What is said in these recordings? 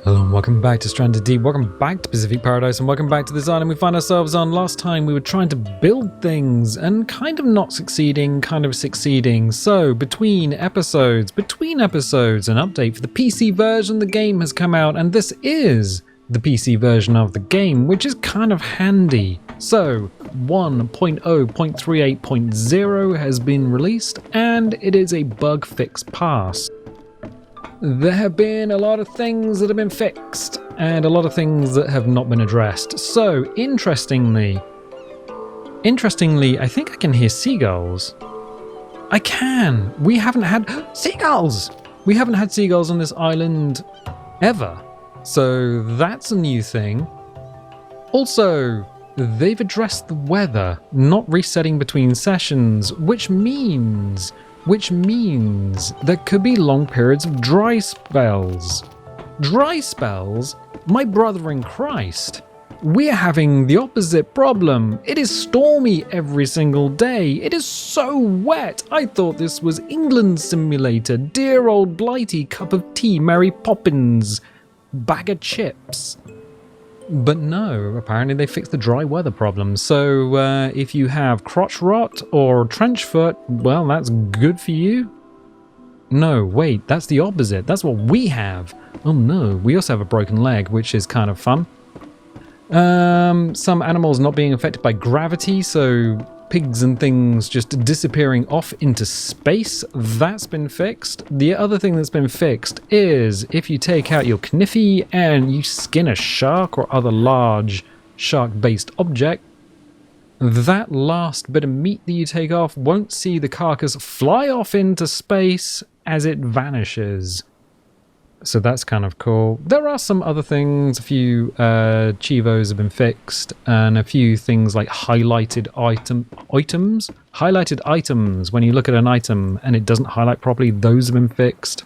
Hello and welcome back to Stranded Deep, welcome back to Pacific Paradise, and welcome back to this island we find ourselves on. Last time we were trying to build things and kind of not succeeding, kind of succeeding. So between episodes, an update for the PC version of the game has come out, and this is the PC version of the game, which is kind of handy. So 1.0.38.0 has been released, and it is a bug fix pass. There have been a lot of things that have been fixed and a lot of things that have not been addressed. So, interestingly, I think I can hear seagulls. I can. We haven't had seagulls. We haven't had seagulls on this island ever. So, that's a new thing. Also, they've addressed the weather, not resetting between sessions, which means there could be long periods of dry spells. Dry spells? My brother in Christ. We're having the opposite problem. It is stormy every single day. It is so wet. I thought this was England Simulator. Dear old blighty cup of tea, Mary Poppins. Bag of chips. But no, apparently they fixed the dry weather problem. So if you have crotch rot or trench foot, well, that's good for you. No, wait, that's the opposite. That's what we have. Oh no, we also have a broken leg, which is kind of fun. Some animals not being affected by gravity, so pigs and things just disappearing off into space. That's been fixed. The other thing that's been fixed is if you take out your kniffy and you skin a shark or other large shark-based object, that last bit of meat that you take off won't see the carcass fly off into space as it vanishes. So that's kind of cool. There are some other things. A few chivos have been fixed, and a few things like highlighted items. Highlighted items, when you look at an item and it doesn't highlight properly, those have been fixed.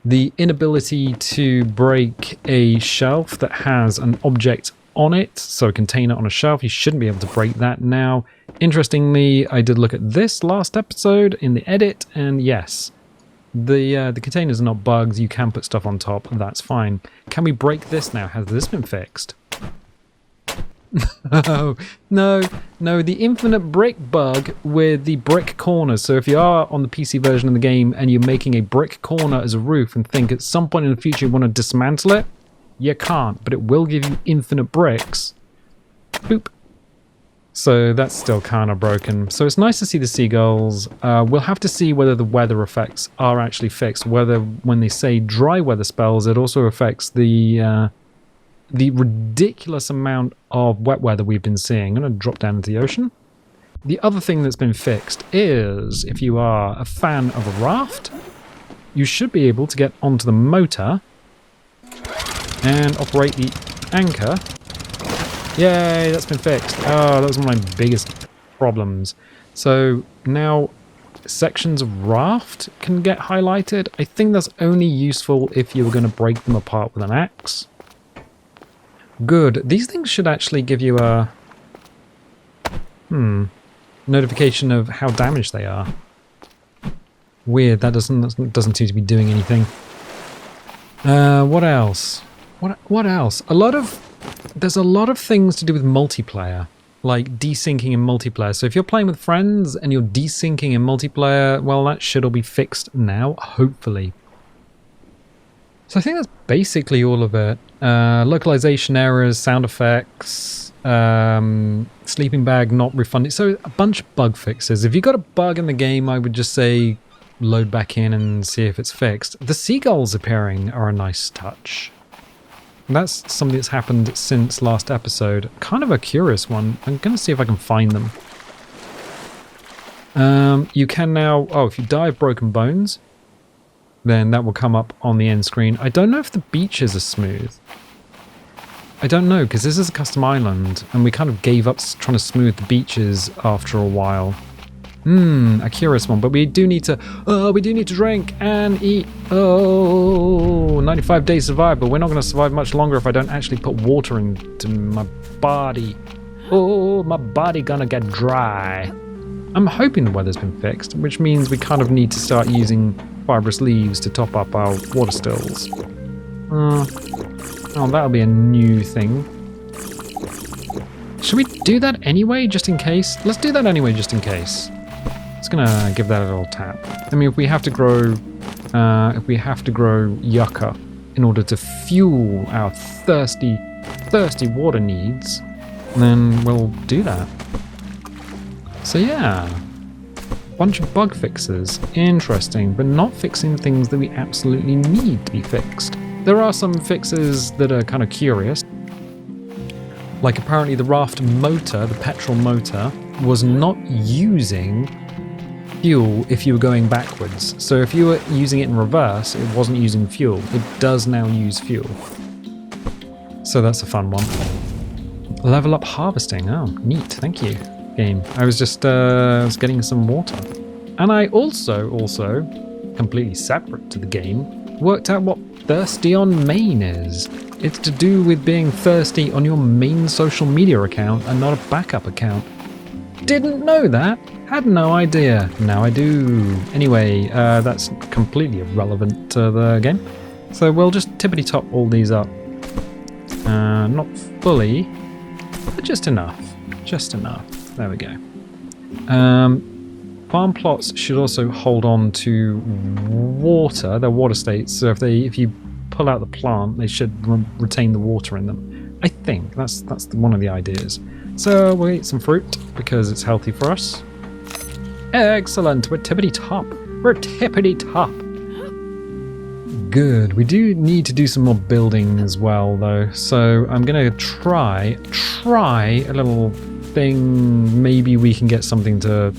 The inability to break a shelf that has an object on it, so a container on a shelf, you shouldn't be able to break that now. Interestingly, I did look at this last episode in the edit, and yes, the containers are not bugs. You can put stuff on top, that's fine. Can we break this now? Has this been fixed? No, the infinite brick bug with the brick corners. So if you are on the PC version of the game and you're making a brick corner as a roof and think at some point in the future you want to dismantle it, you can't, but it will give you infinite bricks. Boop. So that's still kind of broken. So it's nice to see the seagulls. We'll have to see whether the weather effects are actually fixed. Whether when they say dry weather spells, it also affects the ridiculous amount of wet weather we've been seeing. I'm going to drop down into the ocean. The other thing that's been fixed is if you are a fan of a raft, you should be able to get onto the motor and operate the anchor. Yay, that's been fixed. Oh, that was one of my biggest problems. So now sections of raft can get highlighted. I think that's only useful if you were going to break them apart with an axe. Good. These things should actually give you a notification of how damaged they are. Weird, that doesn't seem to be doing anything. What else? What else? There's a lot of things to do with multiplayer, like desyncing in multiplayer. So if you're playing with friends and you're desyncing in multiplayer, well, that should all be fixed now, hopefully. So I think that's basically all of it. Localization errors, sound effects, sleeping bag not refunded. So a bunch of bug fixes. If you've got a bug in the game, I would just say load back in and see if it's fixed. The seagulls appearing are a nice touch. That's something that's happened since last episode. Kind of a curious one. I'm going to see if I can find them. You can now... Oh, if you die of broken bones, then that will come up on the end screen. I don't know if the beaches are smooth. I don't know, because this is a custom island, and we kind of gave up trying to smooth the beaches after a while. A curious one, but we do need to drink and eat. 95 days survive, but we're not going to survive much longer if I don't actually put water into my body. Oh, my body gonna get dry. I'm hoping the weather's been fixed, which means we kind of need to start using fibrous leaves to top up our water stills. Oh, that'll be a new thing. Should we do that anyway, just in case? Let's do that anyway, just in case. It's gonna give that a little tap. I mean, if we have to grow yucca in order to fuel our thirsty water needs, then we'll do that. So yeah, bunch of bug fixes, interesting, but not fixing things that we absolutely need to be fixed. There are some fixes that are kind of curious. Like apparently the raft motor, the petrol motor, was not using fuel if you were going backwards. So if you were using it in reverse, it wasn't using fuel. It does now use fuel. So that's a fun one. Level up harvesting. Oh, neat. Thank you, game. I was just was getting some water. And I also, completely separate to the game, worked out what thirsty on main is. It's to do with being thirsty on your main social media account and not a backup account. Didn't know that. Had no idea. Now I do. Anyway, that's completely irrelevant to the game. So we'll just tippity top all these up. Not fully, but just enough. Just enough. There we go. Farm plots should also hold on to water. They're water states, so if you pull out the plant, they should retain the water in them. I think that's one of the ideas. So we'll eat some fruit because it's healthy for us. Excellent. We're tippity top. We're tippity top. Good. We do need to do some more building as well, though. So I'm gonna try a little thing. Maybe we can get something to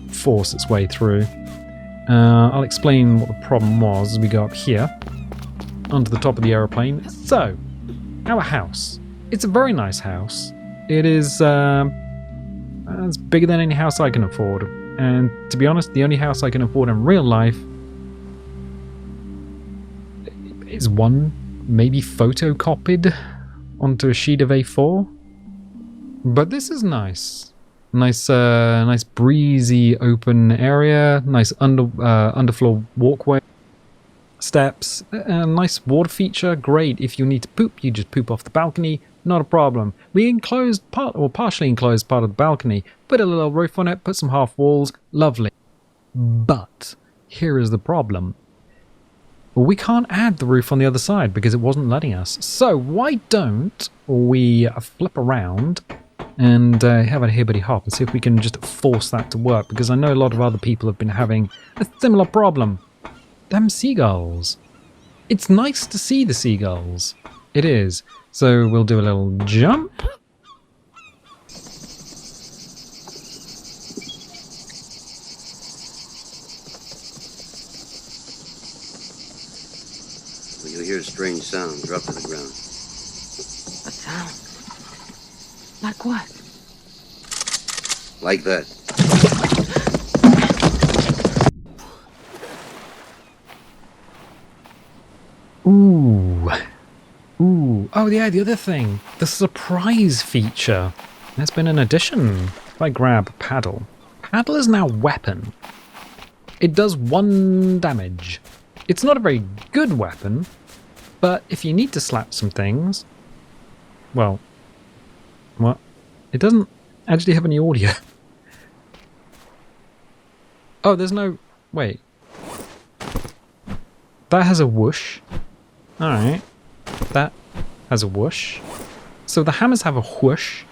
force its way through. I'll explain what the problem was as we go up here onto the top of the aeroplane. So, our house. It's a very nice house. It is it's bigger than any house I can afford. And to be honest, the only house I can afford in real life is one maybe photocopied onto a sheet of A4. But this is nice. Nice breezy open area, nice underfloor walkway, steps, a nice water feature, great. If you need to poop, you just poop off the balcony, not a problem. We enclosed partially enclosed part of the balcony, put a little roof on it, put some half walls, lovely. But here is the problem. We can't add the roof on the other side because it wasn't letting us. So why don't we flip around and have a hibbity hop and see if we can just force that to work, because I know a lot of other people have been having a similar problem. Them seagulls. It's nice to see the seagulls. It is. So we'll do a little jump. When you hear a strange sound, drop to the ground. A sound? Like what? Like that. Ooh. Oh yeah, the other thing. The surprise feature. There's been an addition. If I grab paddle. Paddle is now weapon. It does 1 damage. It's not a very good weapon, but if you need to slap some things, well, what? It doesn't actually have any audio. Oh, there's no... Wait. That has a whoosh. Alright. That has a whoosh. So the hammers have a whoosh.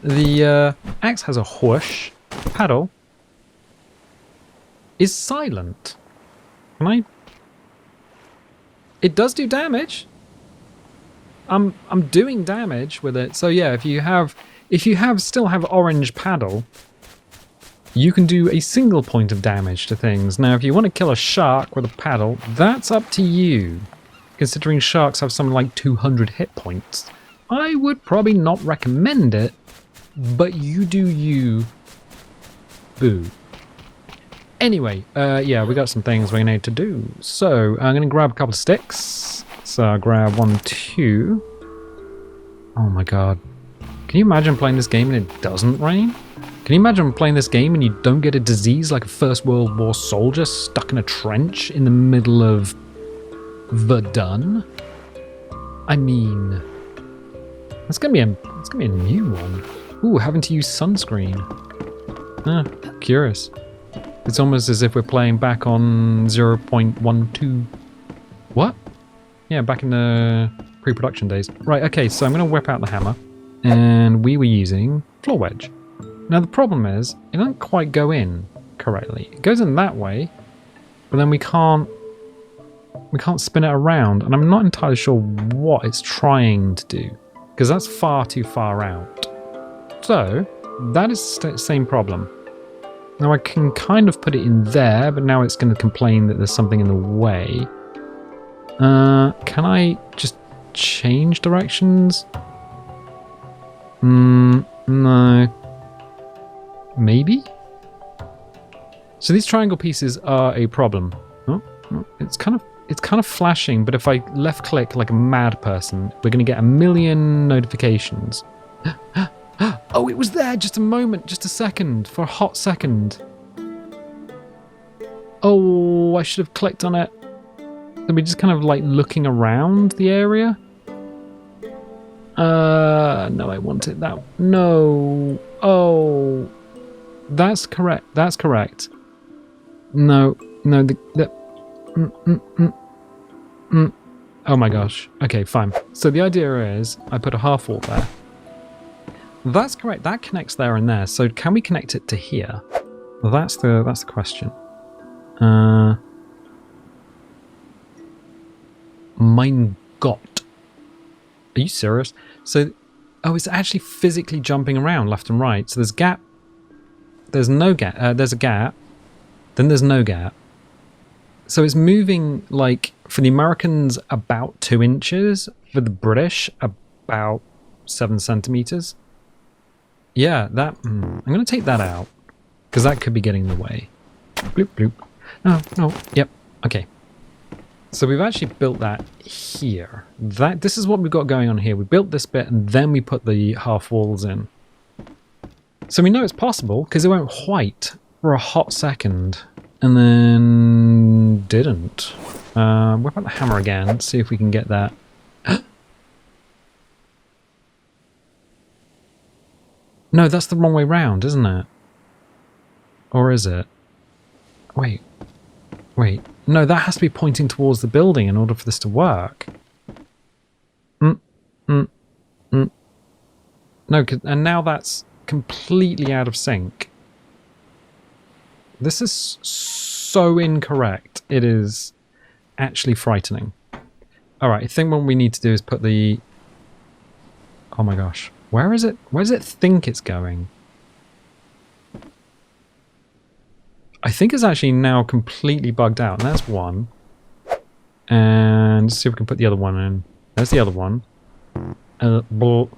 The axe has a whoosh. Paddle is silent. Can I... It does do damage. I'm doing damage with it. So yeah, if you still have orange paddle, you can do a single point of damage to things. Now, if you want to kill a shark with a paddle, that's up to you. Considering sharks have something like 200 hit points, I would probably not recommend it, but you do you. Boo. Anyway, yeah, we got some things we need to do. So, I'm going to grab a couple of sticks. So, I'll grab 1, 2. Oh my god. Can you imagine playing this game and it doesn't rain? Can you imagine playing this game and you don't get a disease like a First World War soldier stuck in a trench in the middle of Verdun? I mean, it's gonna be a new one. Ooh, having to use sunscreen. Ah, curious. It's almost as if we're playing back on 0.12. What? Yeah, back in the pre-production days. Right, okay, so I'm gonna whip out the hammer. And we were using floor wedge. Now the problem is, it doesn't quite go in correctly. It goes in that way, but then we can't spin it around, and I'm not entirely sure what it's trying to do, because that's far too far out. So, that is the same problem. Now I can kind of put it in there, but now it's going to complain that there's something in the way. Can I just change directions? No. Maybe? So these triangle pieces are a problem. Oh, it's kind of flashing, but if I left click like a mad person, we're going to get a million notifications. Oh, it was there just a moment, just a second, for a hot second. Oh, I should have clicked on it. Are we just kind of like looking around the area? No, I wanted that. No. Oh. That's correct. That's correct. No. Oh my gosh. Okay, fine. So the idea is I put a half wall there. That's correct. That connects there and there. So can we connect it to here? Well, that's the question. Mein Gott. Are you serious? So, oh, it's actually physically jumping around left and right. So there's gap. There's no gap. There's a gap. Then there's no gap. So it's moving, like, for the Americans, about 2 inches. For the British, about 7 centimeters. Yeah, that... I'm going to take that out. Because that could be getting in the way. Bloop, bloop. No. Yep. Okay. So we've actually built that here. This is what we've got going on here. We built this bit and then we put the half walls in. So we know it's possible because it went white for a hot second and then didn't. Whip out the hammer again, see if we can get that. No, that's the wrong way round, isn't it? Or is it? Wait. No, that has to be pointing towards the building in order for this to work. No, and now that's completely out of sync. This is so incorrect. It is actually frightening. Alright, I think what we need to do is put the... Oh my gosh. Where is it? Where does it think it's going? I think it's actually now completely bugged out. And that's one. And let's see if we can put the other one in. There's the other one. What?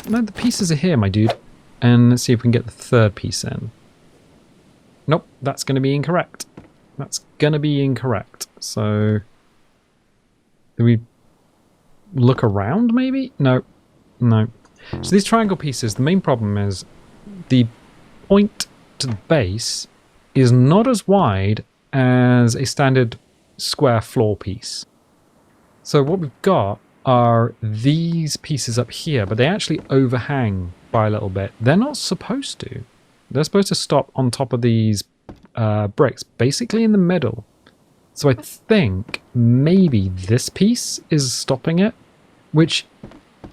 No, the pieces are here, my dude. And let's see if we can get the third piece in. Nope, that's going to be incorrect. That's going to be incorrect. So, do we look around maybe? No. So these triangle pieces, the main problem is the point to the base is not as wide as a standard square floor piece. So what we've got are these pieces up here, but they actually overhang by a little bit. They're not supposed to. They're supposed to stop on top of these bricks, basically in the middle. So I think maybe this piece is stopping it, which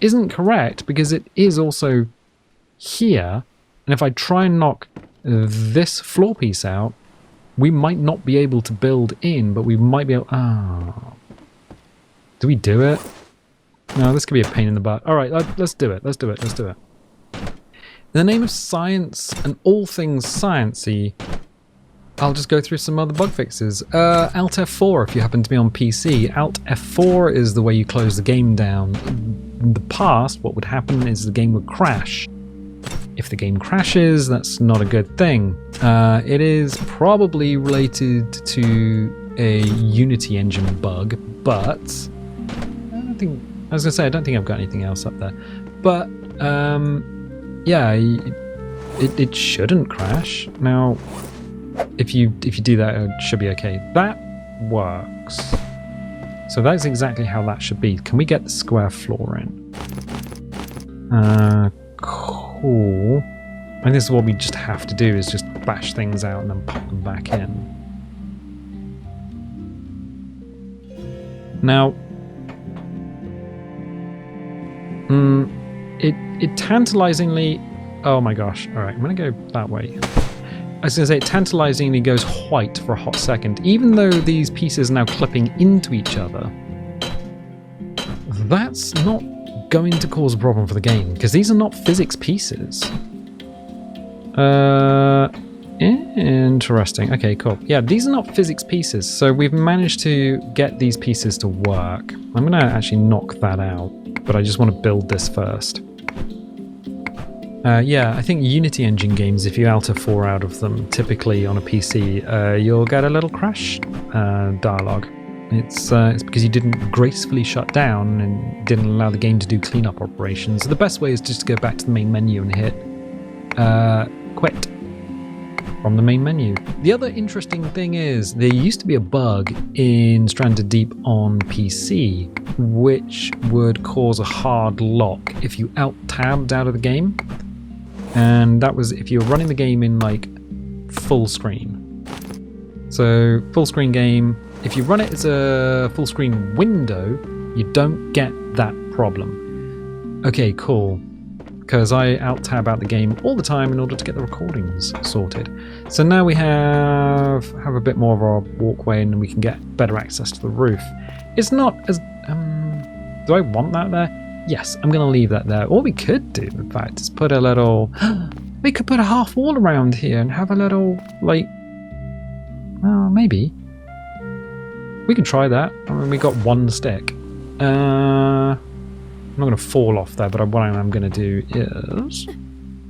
isn't correct because it is also here. And if I try and knock this floor piece out, we might not be able to build in, but we might be able... Oh. Do we do it? No, this could be a pain in the butt. All right, let's do it. Let's do it. In the name of science and all things sciencey, I'll just go through some other bug fixes. Alt F4 if you happen to be on PC. Alt F4 is the way you close the game down. In the past, what would happen is the game would crash. If the game crashes, that's not a good thing. It is probably related to a Unity engine bug, but I don't think... I was going to say, I don't think I've got anything else up there. But, yeah, it shouldn't crash. Now, if you do that, it should be okay. That works. So that's exactly how that should be. Can we get the square floor in? Cool. And this is what we just have to do, is just bash things out and then pop them back in. Now, it tantalizingly... Oh my gosh. All right, I'm going to go that way. I was going to say, it tantalizingly goes white for a hot second. Even though these pieces are now clipping into each other, that's not going to cause a problem for the game, because these are not physics pieces. Interesting. Okay, cool. Yeah, these are not physics pieces, so we've managed to get these pieces to work. I'm going to actually knock that out, but I just want to build this first. Yeah, I think Unity engine games, if you alter 4 out of them, typically on a PC, you'll get a little crash dialogue. It's because you didn't gracefully shut down and didn't allow the game to do cleanup operations. So the best way is just to go back to the main menu and hit quit from the main menu. The other interesting thing is there used to be a bug in Stranded Deep on PC, which would cause a hard lock if you alt-tabbed out of the game. And that was if you were running the game in like full screen. So full screen game, if you run it as a full screen window, you don't get that problem. Okay, cool. Because I alt-tab out the game all the time in order to get the recordings sorted. So now we have a bit more of our walkway and we can get better access to the roof. It's not as... do I want that there? Yes, I'm going to leave that there. All we could do, in fact, is put a little... we could put a half wall around here and have a little, like... Oh, maybe. We can try that. I mean, we got 1 stick. I'm not going to fall off there, but what I'm going to do is...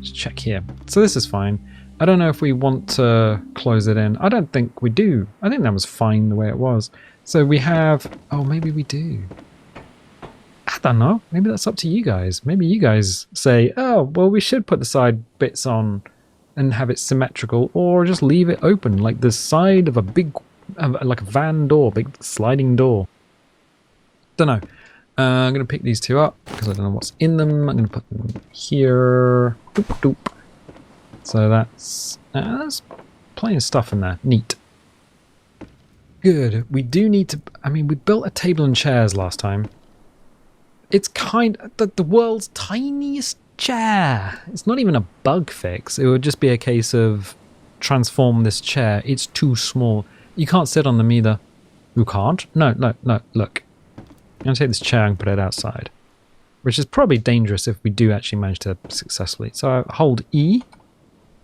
just check here. So this is fine. I don't know if we want to close it in. I don't think we do. I think that was fine the way it was. So we have... Oh, maybe we do. I don't know. Maybe that's up to you guys. Maybe you guys say, oh, well, we should put the side bits on and have it symmetrical, or just leave it open, like the side of a big, like a van door, big sliding door. Don't know. I'm going to pick these 2 up because I don't know what's in them. I'm going to put them here. Doop, doop. So that's there's plenty of stuff in there. Neat. Good. We do need to... I mean, we built a table and chairs last time. It's kind of the world's tiniest chair. It's not even a bug fix. It would just be a case of transform this chair. It's too small. You can't sit on them either. You can't? No, look. I'm going to take this chair and put it outside, which is probably dangerous if we do actually manage to successfully. So hold E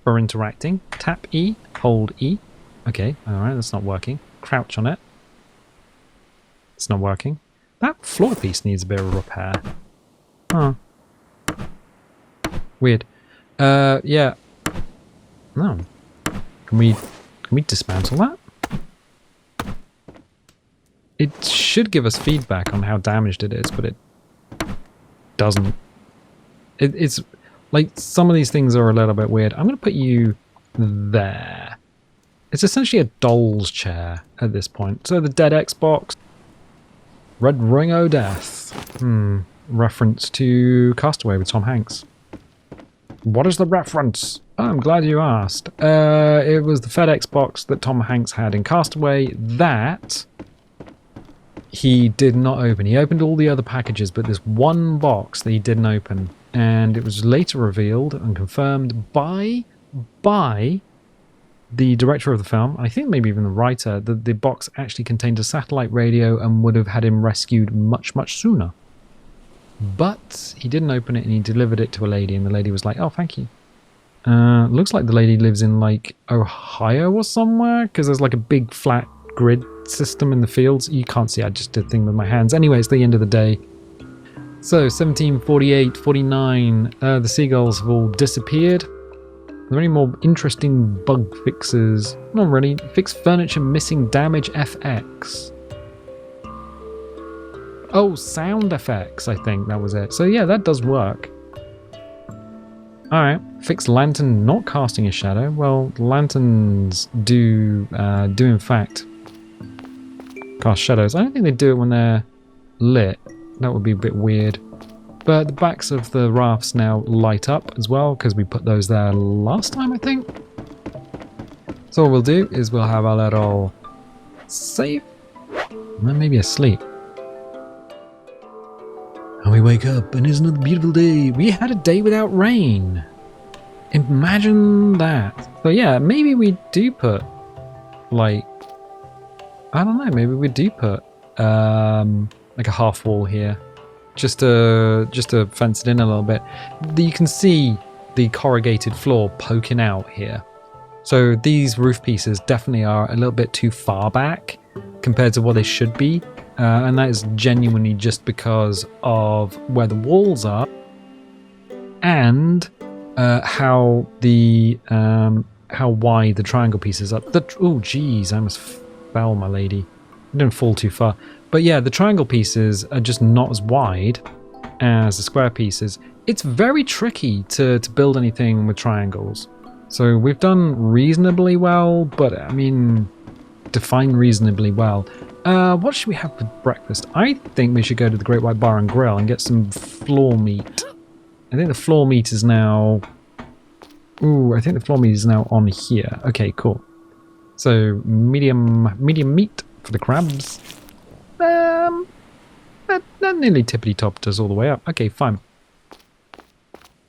for interacting. Tap E, hold E. Okay, alright, that's not working. Crouch on it. It's not working. That floor piece needs a bit of repair. Huh. Weird. Yeah. No. Can we dismantle that? It should give us feedback on how damaged it is, but it doesn't. It's like some of these things are a little bit weird. I'm going to put you there. It's essentially a doll's chair at this point. So the dead Xbox. Red Ring o' Death. Reference to Castaway with Tom Hanks. What is the reference? Oh, I'm glad you asked. It was the FedEx box that Tom Hanks had in Castaway that he did not open. He opened all the other packages, but there's one box that he didn't open. And it was later revealed and confirmed by the director of the film, I think maybe even the writer, that the box actually contained a satellite radio and would have had him rescued much, much sooner. But he didn't open it and he delivered it to a lady, and the lady was like, oh, thank you. Looks like the lady lives in like Ohio or somewhere, because there's like a big flat grid system in the fields. You can't see, I just did a thing with my hands. Anyway, it's the end of the day. So 1748, 49, the seagulls have all disappeared. Are there any more interesting bug fixes? Not really. Fix furniture missing damage FX. Oh, sound effects, I think that was it. So yeah, that does work. Alright, fix lantern not casting a shadow. Well, lanterns do in fact cast shadows. I don't think they do it when they're lit. That would be a bit weird. But the backs of the rafts now light up as well because we put those there last time, I think. So what we'll do is we'll have our little save. Well, maybe asleep. And we wake up and isn't it a beautiful day? We had a day without rain. Imagine that. So yeah, maybe we do put like, I don't know, maybe we do put like a half wall here. Just to fence it in a little bit. You can see the corrugated floor poking out here. So these roof pieces definitely are a little bit too far back compared to what they should be. And that is genuinely just because of where the walls are and how wide the triangle pieces are. Oh, geez, I almost fell, my lady. I didn't fall too far. But yeah, the triangle pieces are just not as wide as the square pieces. It's very tricky to build anything with triangles. So we've done reasonably well, but I mean, define reasonably well. What should we have for breakfast? I think we should go to the Great White Bar and Grill and get some floor meat. I think the floor meat is now... Ooh, I think the floor meat is now on here. Okay, cool. So medium meat for the crabs. That nearly tippity-top does all the way up. Okay, fine.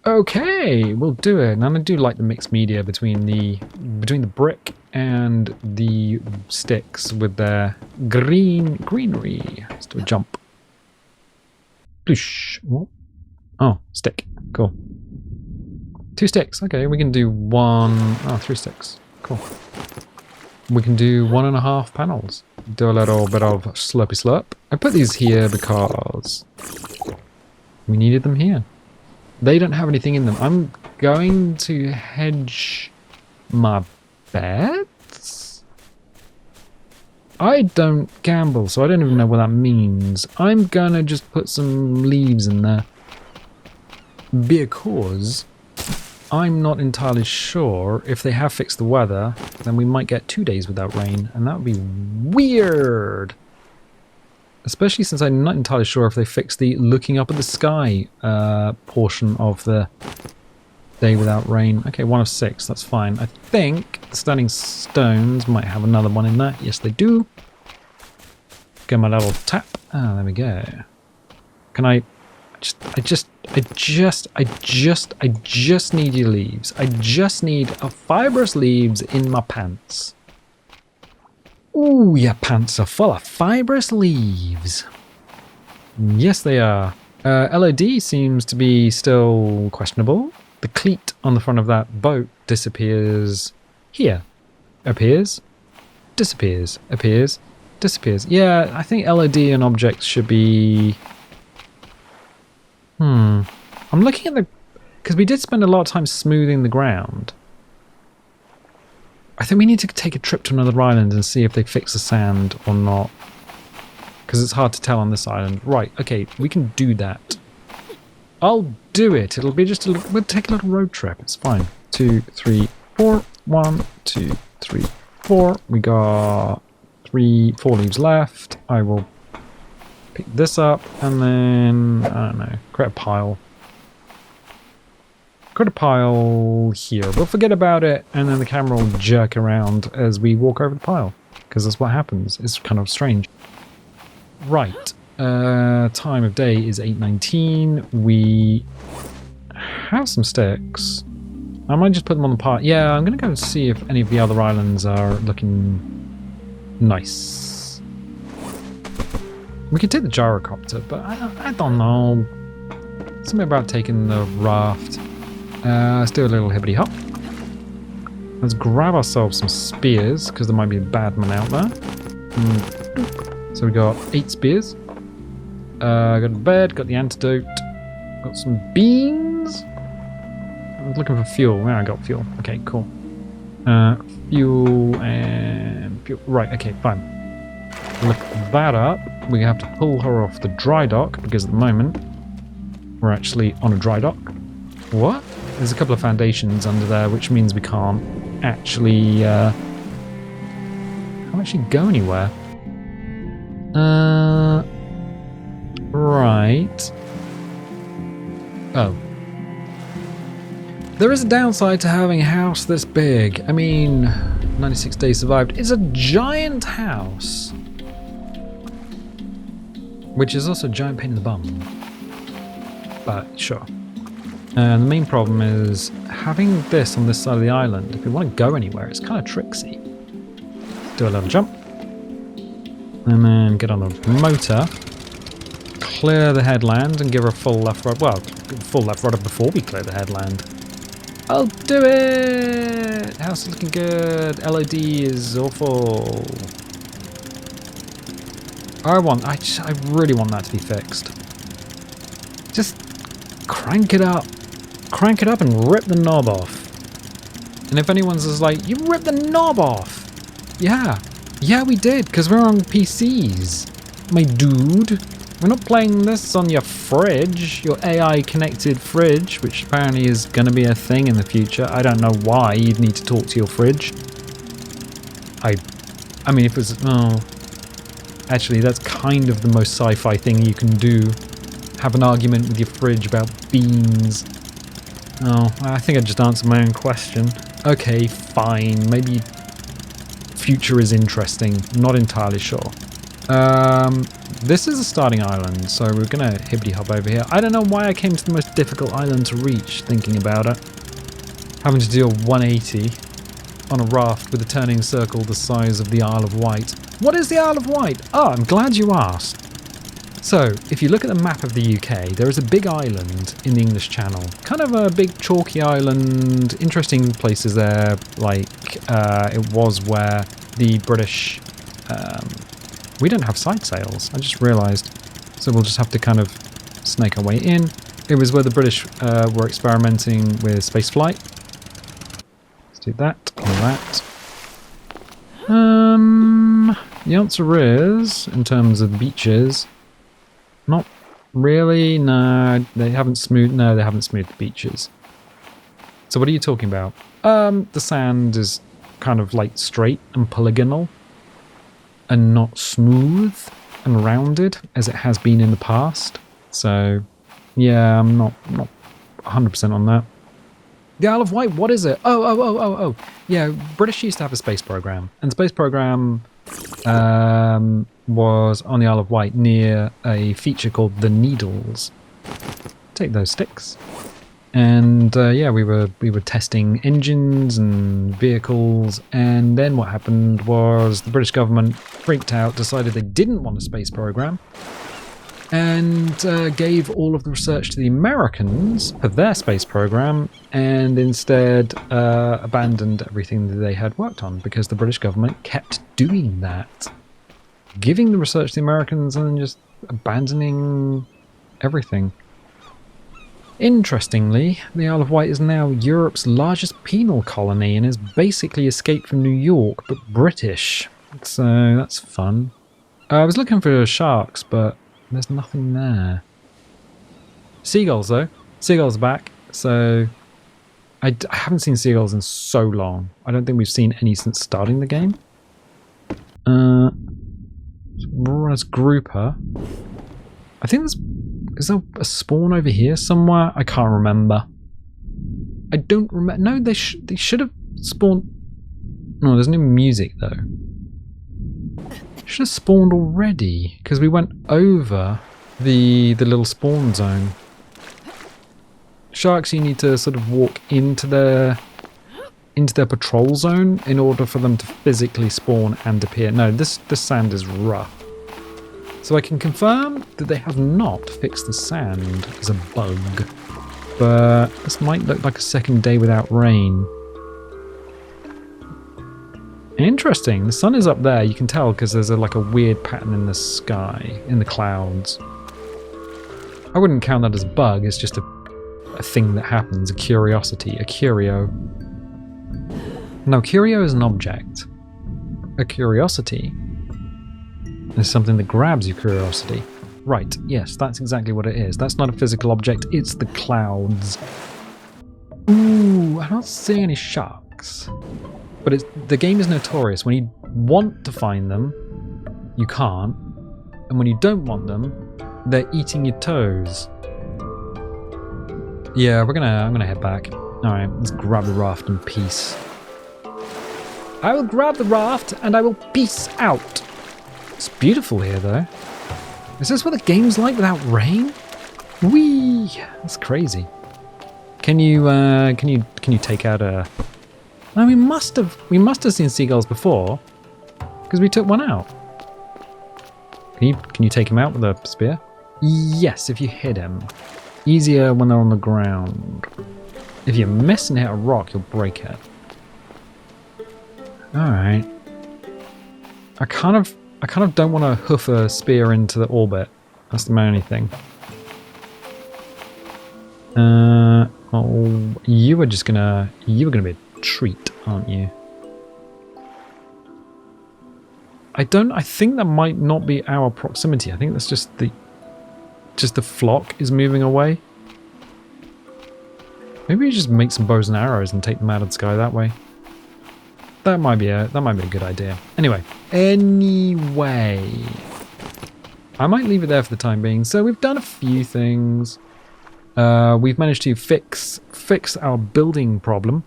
Okay, we'll do it. And I do like the mixed media between the brick and the sticks with their greenery. Let's do a jump. Ploosh. What? Oh, stick. Cool. 2 sticks. Okay, we can do 3 sticks. Cool. We can do 1.5 panels. Do a little bit of slurpy slurp. I put these here because we needed them here. They don't have anything in them. I'm going to hedge my bets. I don't gamble, so I don't even know what that means. I'm gonna just put some leaves in there because I'm not entirely sure if they have fixed the weather, then we might get 2 days without rain, and that would be weird. Especially since I'm not entirely sure if they fixed the looking up at the sky portion of the day without rain. Okay, 1 of 6, that's fine. I think the Standing Stones might have another one in there. Yes, they do. Get my little tap. Ah, there we go. Can I I just need your leaves. I just need a fibrous leaves in my pants. Ooh, your pants are full of fibrous leaves. Yes, they are. LOD seems to be still questionable. The cleat on the front of that boat disappears here. Appears. Disappears. Appears. Disappears. Yeah, I think LOD and objects should be... I'm looking at the... Because we did spend a lot of time smoothing the ground. I think we need to take a trip to another island and see if they fix the sand or not. Because it's hard to tell on this island. Right, okay, we can do that. I'll do it. It'll be just a little... We'll take a little road trip. It's fine. 2, 3, 4. 1, 2, 3, 4. We got 4 leaves left. I will pick this up and then, I don't know, create a pile. Create a pile here. We'll forget about it and then the camera will jerk around as we walk over the pile. Because that's what happens. It's kind of strange. Right. Time of day is 8:19. We have some sticks. I might just put them on the pile. Yeah, I'm going to go and see if any of the other islands are looking nice. We could take the gyrocopter, but I don't know. Something about taking the raft. Let's do a little hippity hop. Let's grab ourselves some spears, because there might be a bad man out there. So we got 8 spears. Got the bed, got the antidote. Got some beans. I was looking for fuel. Yeah, I got fuel. Okay, cool. Fuel and fuel. Right, okay, fine. Look that up. We have to pull her off the dry dock because at the moment we're actually on a dry dock. What? There's a couple of foundations under there, which means we can't actually go anywhere. Right. Oh. There is a downside to having a house this big. I mean, 96 days survived. It's a giant house. Which is also a giant pain in the bum. But sure. And the main problem is having this on this side of the island. If we want to go anywhere, it's kind of tricksy. Do a little jump. And then get on the motor. Clear the headland and give her a full left rudder. Well, full left rudder before we clear the headland. I'll do it! House is looking good. LOD is awful. I really want that to be fixed. Just crank it up. Crank it up and rip the knob off. And if anyone's just like, you ripped the knob off! Yeah. Yeah, we did, because we're on PCs. My dude. We're not playing this on your fridge, your AI-connected fridge, which apparently is going to be a thing in the future. I don't know why you'd need to talk to your fridge. I mean, if it was... Oh, actually, that's kind of the most sci-fi thing you can do. Have an argument with your fridge about beans. Oh, I think I just answered my own question. Okay, fine. Maybe future is interesting. Not entirely sure. This is a starting island, so we're gonna hibbity-hop over here. I don't know why I came to the most difficult island to reach, thinking about it. Having to do a 180 on a raft with a turning circle the size of the Isle of Wight. What is the Isle of Wight? Oh, I'm glad you asked. So, if you look at the map of the UK, there is a big island in the English Channel. Kind of a big chalky island, interesting places there, like it was where the British... we don't have side sails, I just realised. So we'll just have to kind of snake our way in. It was where the British were experimenting with spaceflight. Let's do that, and that. The answer is, in terms of beaches, not really. No, they haven't smoothed the beaches. So what are you talking about? The sand is kind of like straight and polygonal, and not smooth and rounded as it has been in the past. So, yeah, I'm not 100% on that. The Isle of Wight, what is it? Oh. Yeah, British used to have a space program. And the space program was on the Isle of Wight near a feature called the Needles. Take those sticks. And yeah, we were testing engines and vehicles, and then what happened was the British government freaked out, decided they didn't want a space program, and gave all of the research to the Americans for their space program, and instead abandoned everything that they had worked on, because the British government kept doing that. Giving the research to the Americans and then just abandoning everything. Interestingly, the Isle of Wight is now Europe's largest penal colony and has basically escaped from New York, but British. So that's fun. I was looking for sharks, but there's nothing there. Seagulls, though. Seagulls are back. So I haven't seen seagulls in so long. I don't think we've seen any since starting the game. As grouper. I think there's... Is there a spawn over here somewhere? I can't remember. I don't remember. No, they should have spawned... No, there's no music, though. Should have spawned already, because we went over the little spawn zone. Sharks, you need to sort of walk into their patrol zone in order for them to physically spawn and appear. No, this sand is rough. So I can confirm that they have not fixed the sand as a bug. But this might look like a second day without rain. Interesting. The sun is up there. You can tell because there's like a weird pattern in the sky, in the clouds. I wouldn't count that as a bug. It's just a thing that happens, a curiosity, a curio. No, curio is an object. A curiosity is something that grabs your curiosity. Right, yes, that's exactly what it is. That's not a physical object, it's the clouds. Ooh, I'm not seeing any sharks. But the game is notorious. When you want to find them, you can't. And when you don't want them, they're eating your toes. Yeah, I'm gonna head back. Alright, let's grab the raft and peace. I will grab the raft and I will peace out. It's beautiful here though. Is this what the game's like without rain? Whee! That's crazy. Can you take out a... No, we must have seen seagulls before, because we took one out. Can you take him out with a spear? Yes, if you hit him. Easier when they're on the ground. If you miss and hit a rock, you'll break it. Alright. I kind of don't want to hoof a spear into the orbit. That's the only thing. Oh, you were gonna be a treat, aren't you? I think that might not be our proximity. I think that's just the flock is moving away. Maybe we just make some bows and arrows and take them out of the sky that way. That might be a good idea. Anyway, I might leave it there for the time being. So we've done a few things. We've managed to fix our building problem.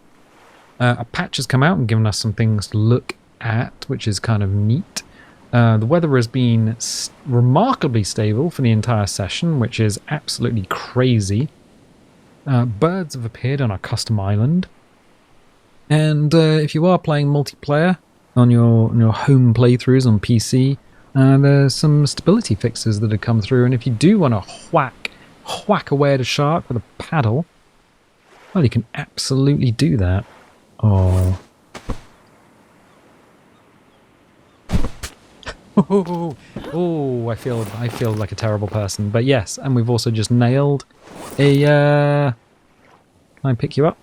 A patch has come out and given us some things to look at, which is kind of neat. The weather has been remarkably stable for the entire session, which is absolutely crazy. Birds have appeared on our custom island. And if you are playing multiplayer on your home playthroughs on PC, there's some stability fixes that have come through. And if you do want to whack away at a shark with a paddle, well, you can absolutely do that. Oh. Oh, I feel like a terrible person. But yes, and we've also just nailed a... Can I pick you up?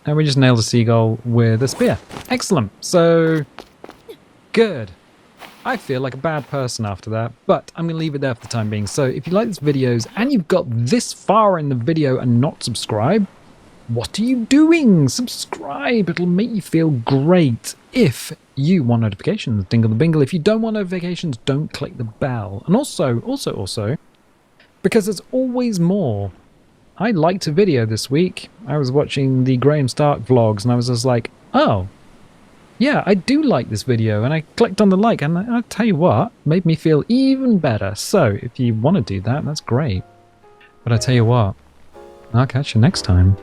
And we just nailed a seagull with a spear. Excellent. So, good. I feel like a bad person after that, but I'm going to leave it there for the time being. So if you like these videos and you've got this far in the video and not subscribed, what are you doing? Subscribe. It'll make you feel great. If you want notifications, dingle the bingle. If you don't want notifications, don't click the bell. And also, because there's always more. I liked a video this week. I was watching the Graham Stark vlogs and I was just like, oh, yeah, I do like this video. And I clicked on the like and I'll tell you what, made me feel even better. So if you want to do that, that's great. But I tell you what, I'll catch you next time.